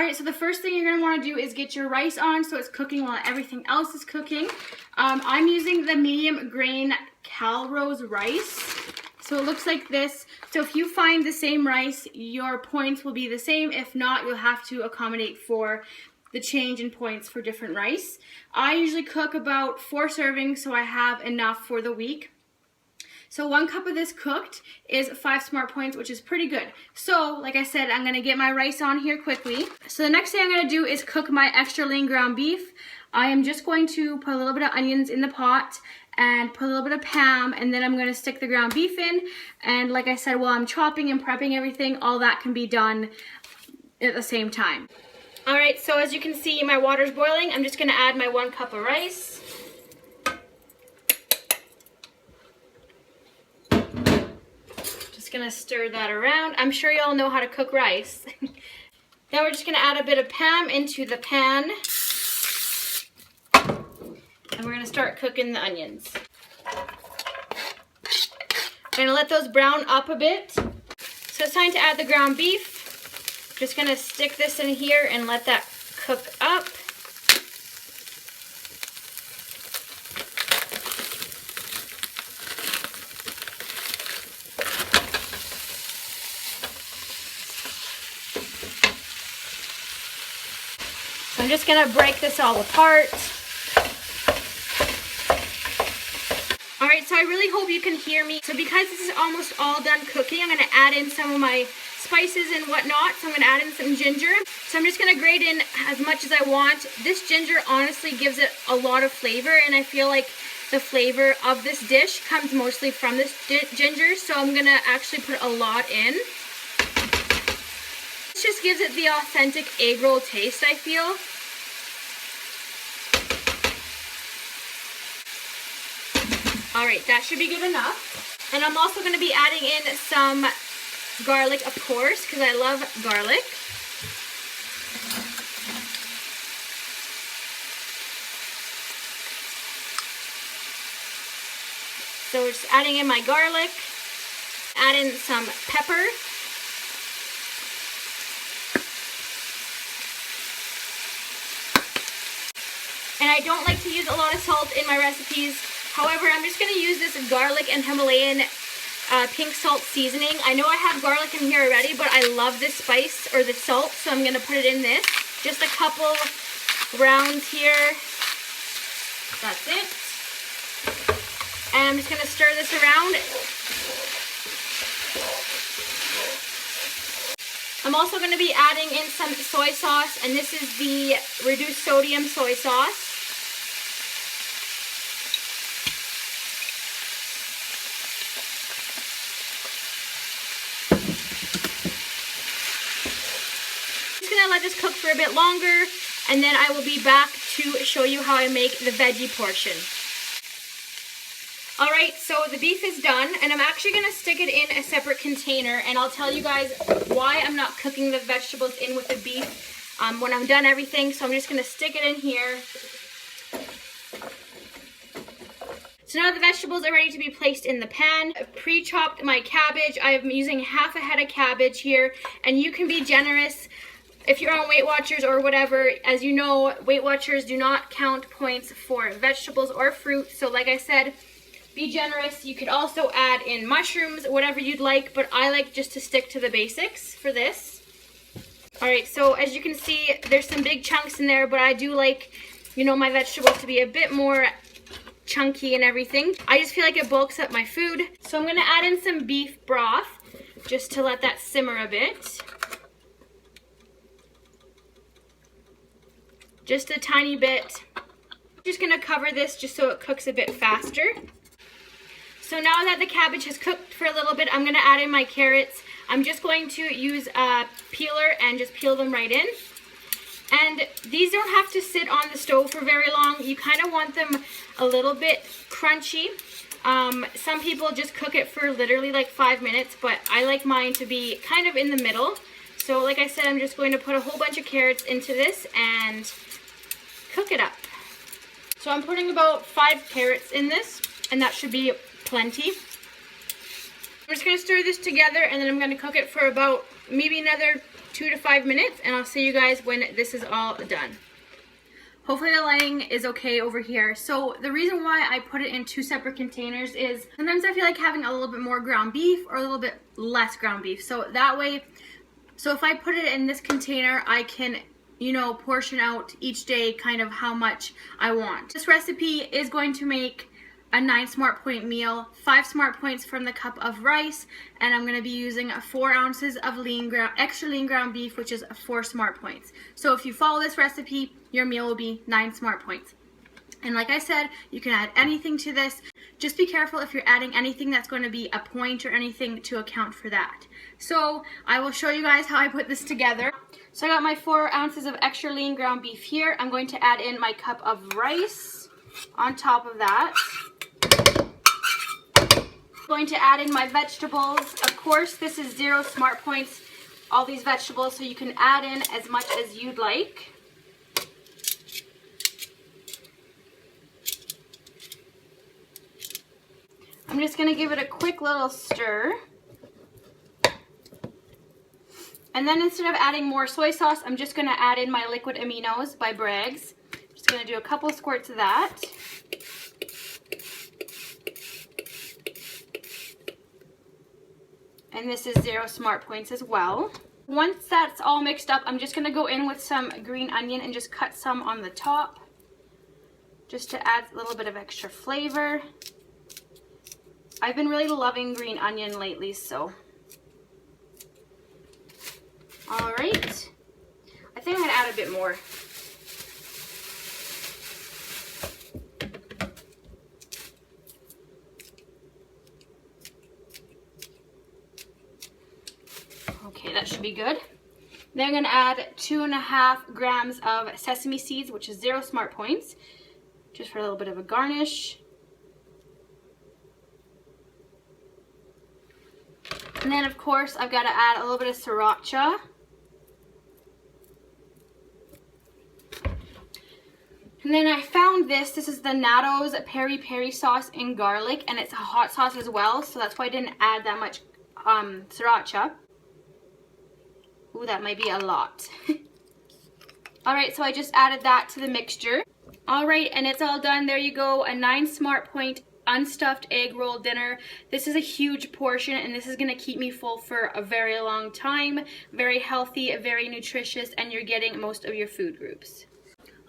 Alright, so the first thing you're going to want to do is get your rice on so it's cooking while everything else is cooking. I'm using the medium grain Calrose rice. So it looks like this. So if you find the same rice, your points will be the same. If not, you'll have to accommodate for the change in points for different rice. I usually cook about 4 servings, so I have enough for the week. So 1 cup of this cooked is 5 smart points, which is pretty good. So, like I said, I'm going to get my rice on here quickly. So the next thing I'm going to do is cook my extra lean ground beef. I am just going to put a little bit of onions in the pot and put a little bit of Pam, and then I'm going to stick the ground beef in. And like I said, while I'm chopping and prepping everything, all that can be done at the same time. Alright, so as you can see, my water's boiling. I'm just going to add my 1 cup of rice. Just going to stir that around. I'm sure you all know how to cook rice. Now we're just going to add a bit of Pam into the pan. And we're going to start cooking the onions. I'm going to let those brown up a bit. So it's time to add the ground beef. Just going to stick this in here and let that cook up. So I'm just going to break this all apart. Alright, so I really hope you can hear me. So because this is almost all done cooking, I'm going to add in some of my spices and whatnot. So I'm going to add in some ginger. So I'm just going to grate in as much as I want. This ginger honestly gives it a lot of flavor, and I feel like the flavor of this dish comes mostly from this ginger. So I'm going to actually put a lot in. This just gives it the authentic egg roll taste, I feel. Alright, that should be good enough. And I'm also going to be adding in some garlic, of course, because I love garlic. So we're just adding in my garlic. Add in some pepper. And I don't like to use a lot of salt in my recipes. However, I'm just going to use this garlic and Himalayan pink salt seasoning. I know I have garlic in here already, but I love this spice or the salt, so I'm going to put it in this. Just a couple rounds here. That's it. And I'm just going to stir this around. I'm also going to be adding in some soy sauce, and this is the reduced sodium soy sauce. Let this cook for a bit longer, and then I will be back to show you how I make the veggie portion. Alright, so the beef is done, and I'm actually going to stick it in a separate container, and I'll tell you guys why I'm not cooking the vegetables in with the beef when I'm done everything. So I'm just going to stick it in here. So now the vegetables are ready to be placed in the pan. I've pre-chopped my cabbage. I'm using half a head of cabbage here, and you can be generous. If you're on Weight Watchers or whatever, as you know, Weight Watchers do not count points for vegetables or fruit. So like I said, be generous. You could also add in mushrooms, whatever you'd like, but I like just to stick to the basics for this. Alright, so as you can see, there's some big chunks in there, but I do like, you know, my vegetables to be a bit more chunky and everything. I just feel like it bulks up my food. So I'm going to add in some beef broth just to let that simmer a bit. Just a tiny bit. I'm just going to cover this just so it cooks a bit faster. So now that the cabbage has cooked for a little bit, I'm going to add in my carrots. I'm just going to use a peeler and just peel them right in. And these don't have to sit on the stove for very long. You kind of want them a little bit crunchy. Some people just cook it for literally like 5 minutes, but I like mine to be kind of in the middle. So like I said, I'm just going to put a whole bunch of carrots into this and cook it up. So I'm putting about 5 carrots in this, and that should be plenty. I'm just going to stir this together, and then I'm going to cook it for about maybe another 2 to 5 minutes, and I'll see you guys when this is all done. Hopefully the lighting is okay over here. So the reason why I put it in 2 separate containers is sometimes I feel like having a little bit more ground beef or a little bit less ground beef. So that way, so if I put it in this container, I can, you know, portion out each day kind of how much I want. This recipe is going to make a 9 smart point meal, 5 smart points from the cup of rice, and I'm going to be using 4 ounces of extra lean ground beef, which is 4 smart points. So if you follow this recipe, your meal will be 9 smart points. And like I said, you can add anything to this. Just be careful if you're adding anything that's going to be a point or anything to account for that. So I will show you guys how I put this together. So I got my 4 ounces of extra lean ground beef here. I'm going to add in my cup of rice on top of that. Going to add in my vegetables. Of course, this is 0 smart points, all these vegetables, so you can add in as much as you'd like. I'm just going to give it a quick little stir. And then instead of adding more soy sauce, I'm just going to add in my liquid aminos by Bragg's. Just going to do a couple squirts of that. And this is 0 smart points as well. Once that's all mixed up, I'm just going to go in with some green onion and just cut some on the top, just to add a little bit of extra flavor. I've been really loving green onion lately, so. All right. I think I'm going to add a bit more. Okay, that should be good. Then I'm going to add 2.5 grams of sesame seeds, which is 0 smart points, just for a little bit of a garnish. And then, of course, I've got to add a little bit of sriracha. And then I found this. This is the Natto's Peri Peri sauce in garlic, and it's a hot sauce as well, so that's why I didn't add that much sriracha. Ooh, that might be a lot. Alright, so I just added that to the mixture. Alright, and it's all done. There you go, a 9 smart point unstuffed egg roll dinner. This is a huge portion, and this is going to keep me full for a very long time. Very healthy, very nutritious, and you're getting most of your food groups.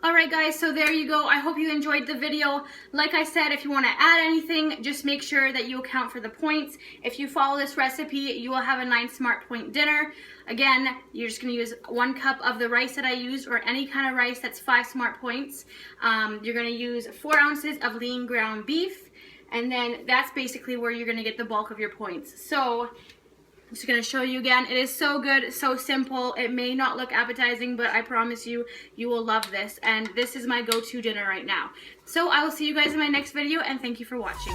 Alright guys, so there you go. I hope you enjoyed the video. Like I said, if you want to add anything, just make sure that you account for the points. If you follow this recipe, you will have a 9 smart point dinner. Again, you're just going to use 1 cup of the rice that I used, or any kind of rice that's 5 smart points. You're going to use 4 ounces of lean ground beef, and then that's basically where you're going to get the bulk of your points. So I'm just going to show you again. It is so good, so simple. It may not look appetizing, but I promise you, you will love this. And this is my go-to dinner right now. So I will see you guys in my next video, and thank you for watching.